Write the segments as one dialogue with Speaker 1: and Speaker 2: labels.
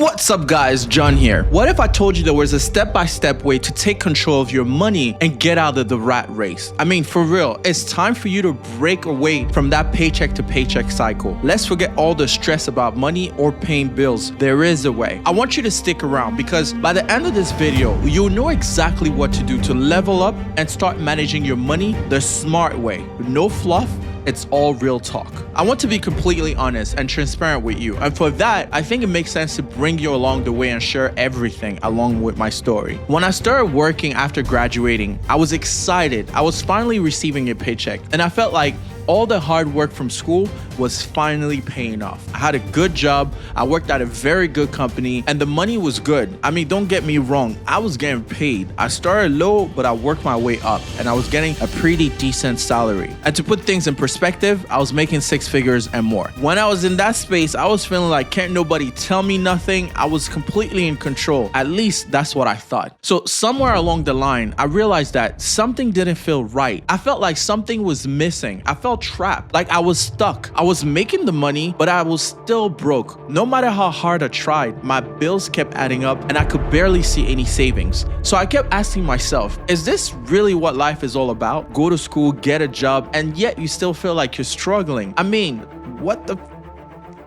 Speaker 1: What's up guys, John here. What if I told you there was a step-by-step way to take control of your money and get out of the rat race? I mean, for real, it's time for you to break away from that paycheck to paycheck cycle. Let's forget all the stress about money or paying bills. There is a way. I want you to stick around because by the end of this video, you'll know exactly what to do to level up and start managing your money the smart way. No fluff. It's all real talk. I want to be completely honest and transparent with you. And for that, I think it makes sense to bring you along the way and share everything along with my story. When I started working after graduating, I was excited. I was finally receiving a paycheck and I felt like all the hard work from school was finally paying off. I had a good job, I worked at a very good company, and the money was good. I mean, don't get me wrong, I was getting paid. I started low, but I worked my way up, and I was getting a pretty decent salary. And to put things in perspective, I was making 6 figures and more. When I was in that space, I was feeling like can't nobody tell me nothing. I was completely in control. At least that's what I thought. So somewhere along the line, I realized that something didn't feel right. I felt like something was missing. I felt trapped, like I was stuck. I was making the money, but I was still broke. No matter how hard I tried, my bills kept adding up and I could barely see any savings. So I kept asking myself, is this really what life is all about? Go to school, get a job, and yet you still feel like you're struggling. I mean, what the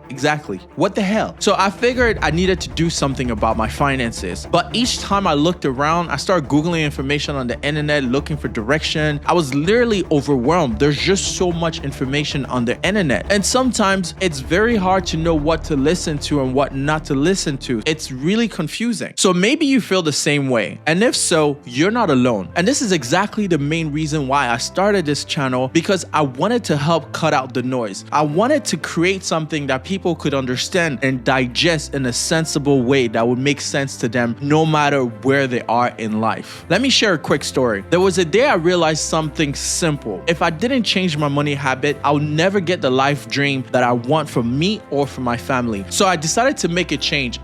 Speaker 1: exactly? What the hell? So I figured I needed to do something about my finances. But each time I looked around, I started Googling information on the internet, looking for direction. I was literally overwhelmed. There's just so much information on the internet. And sometimes it's very hard to know what to listen to and what not to listen to. It's really confusing. So maybe you feel the same way. And if so, you're not alone. And this is exactly the main reason why I started this channel, because I wanted to help cut out the noise. I wanted to create something that people could understand and digest in a sensible way that would make sense to them no matter where they are in life. Let me share a quick story. There was a day I realized something simple. If I didn't change my money habit, I'll never get the life dream that I want for me or for my family. So I decided to make a change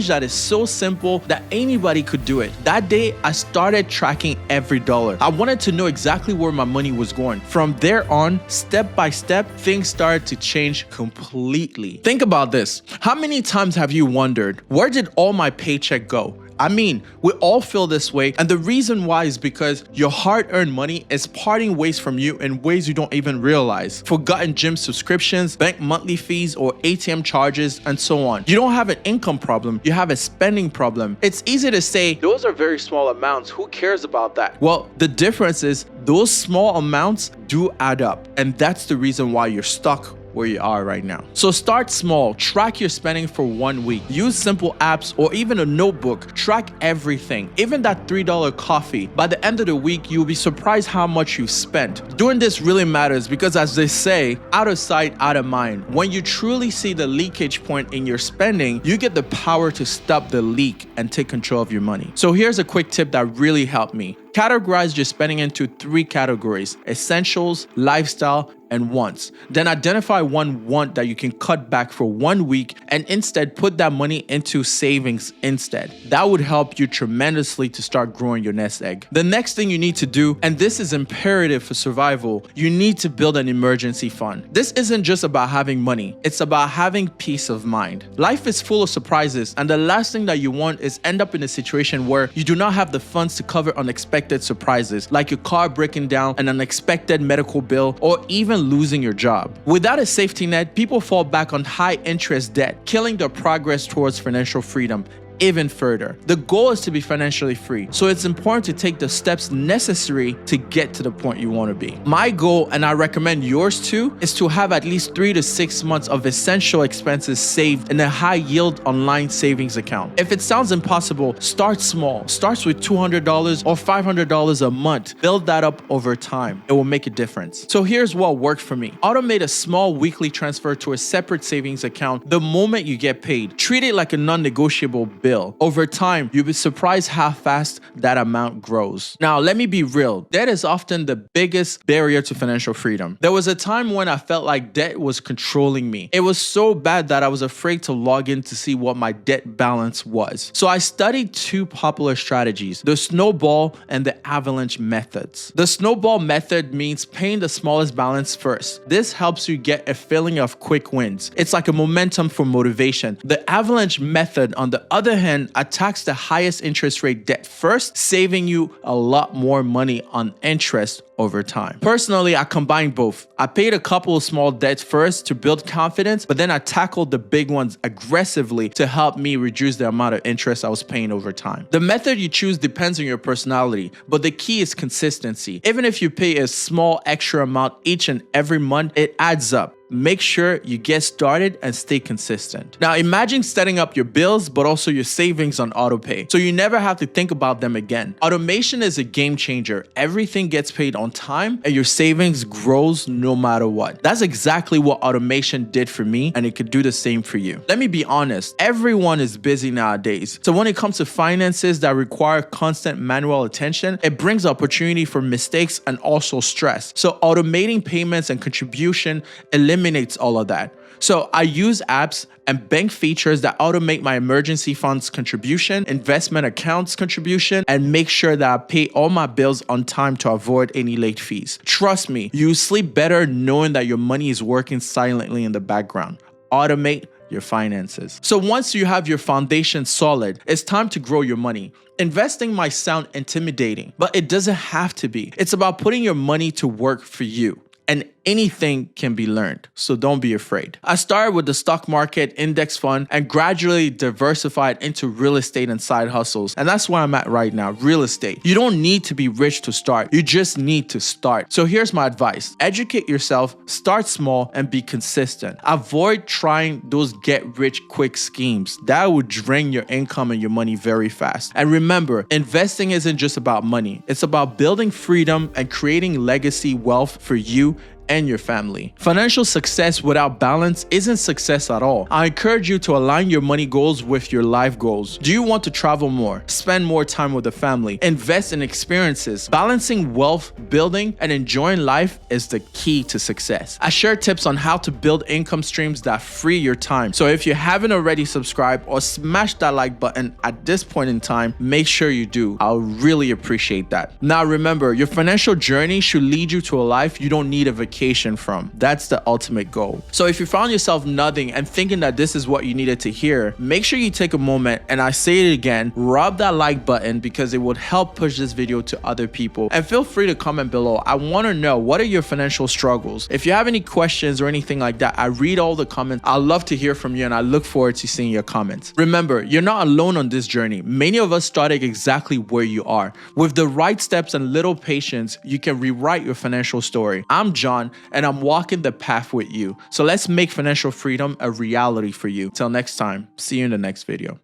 Speaker 1: that is so simple that anybody could do it. That day, I started tracking every dollar. I wanted to know exactly where my money was going. From there on, step by step, things started to change completely. Think about this. How many times have you wondered, where did all my paycheck go? I mean, we all feel this way, and the reason why is because your hard-earned money is parting ways from you in ways you don't even realize. Forgotten gym subscriptions, bank monthly fees, or ATM charges, and so on. You don't have an income problem, you have a spending problem. It's easy to say, those are very small amounts, who cares about that? Well, the difference is those small amounts do add up, and that's the reason why you're stuck where you are right now. So start small, track your spending for 1 week. Use simple apps or even a notebook. Track everything, even that $3 coffee. By the end of the week, you'll be surprised how much you've spent. Doing this really matters because, as they say, out of sight, out of mind. When you truly see the leakage point in your spending, you get the power to stop the leak and take control of your money. So here's a quick tip that really helped me. Categorize your spending into 3 categories: essentials, lifestyle, and wants. Then identify one want that you can cut back for 1 week and instead put that money into savings instead. That would help you tremendously to start growing your nest egg. The next thing you need to do, and this is imperative for survival, you need to build an emergency fund. This isn't just about having money, it's about having peace of mind. Life is full of surprises, and the last thing that you want is end up in a situation where you do not have the funds to cover unexpected surprises, like your car breaking down, an unexpected medical bill, or even losing your job. Without a safety net, people fall back on high interest debt, killing their progress towards financial freedom even further. The goal is to be financially free, so it's important to take the steps necessary to get to the point you want to be. My goal, and I recommend yours too, is to have at least 3 to 6 months of essential expenses saved in a high-yield online savings account. If it sounds impossible, start small. Start with $200 or $500 a month. Build that up over time. It will make a difference. So here's what worked for me. Automate a small weekly transfer to a separate savings account the moment you get paid. Treat it like a non-negotiable bill. Over time, you'll be surprised how fast that amount grows. Now, let me be real. Debt is often the biggest barrier to financial freedom. There was a time when I felt like debt was controlling me. It was so bad that I was afraid to log in to see what my debt balance was. So I studied two popular strategies, the snowball and the avalanche methods. The snowball method means paying the smallest balance first. This helps you get a feeling of quick wins. It's like a momentum for motivation. The avalanche method, on the other hand, attacks the highest interest rate debt first, saving you a lot more money on interest over time. Personally, I combined both. I paid a couple of small debts first to build confidence, but then I tackled the big ones aggressively to help me reduce the amount of interest I was paying over time. The method you choose depends on your personality, but the key is consistency. Even if you pay a small extra amount each and every month, it adds up. Make sure you get started and stay consistent. Now imagine setting up your bills, but also your savings on autopay, so you never have to think about them again. Automation is a game changer. Everything gets paid on time and your savings grows no matter what. That's exactly what automation did for me, and it could do the same for you. Let me be honest, everyone is busy nowadays. So when it comes to finances that require constant manual attention, it brings opportunity for mistakes and also stress. So automating payments and contribution eliminates all of that. So I use apps and bank features that automate my emergency funds contribution, investment accounts contribution, and make sure that I pay all my bills on time to avoid any late fees. Trust me, you sleep better knowing that your money is working silently in the background. Automate your finances. So once you have your foundation solid, it's time to grow your money. Investing might sound intimidating, but it doesn't have to be. It's about putting your money to work for you. And anything can be learned, so don't be afraid. I started with the stock market index fund and gradually diversified into real estate and side hustles. And that's where I'm at right now, real estate. You don't need to be rich to start. You just need to start. So here's my advice. Educate yourself, start small, and be consistent. Avoid trying those get-rich-quick schemes. That will drain your income and your money very fast. And remember, investing isn't just about money. It's about building freedom and creating legacy wealth for you and your family. Financial success without balance isn't success at all. I encourage you to align your money goals with your life goals. Do you want to travel more, spend more time with the family, invest in experiences? Balancing wealth building and enjoying life is the key to success. I share tips on how to build income streams that free your time. So if you haven't already subscribed or smashed that like button at this point in time, make sure you do. I'll really appreciate that. Now remember, your financial journey should lead you to a life you don't need a vacation from. That's the ultimate goal. So if you found yourself nodding and thinking that this is what you needed to hear, make sure you take a moment, and I say it again, rub that like button because it would help push this video to other people. And feel free to comment below. I want to know, what are your financial struggles? If you have any questions or anything like that, I read all the comments. I'd love to hear from you, and I look forward to seeing your comments. Remember, you're not alone on this journey. Many of us started exactly where you are. With the right steps and little patience, you can rewrite your financial story. I'm John, and I'm walking the path with you. So let's make financial freedom a reality for you. Till next time, see you in the next video.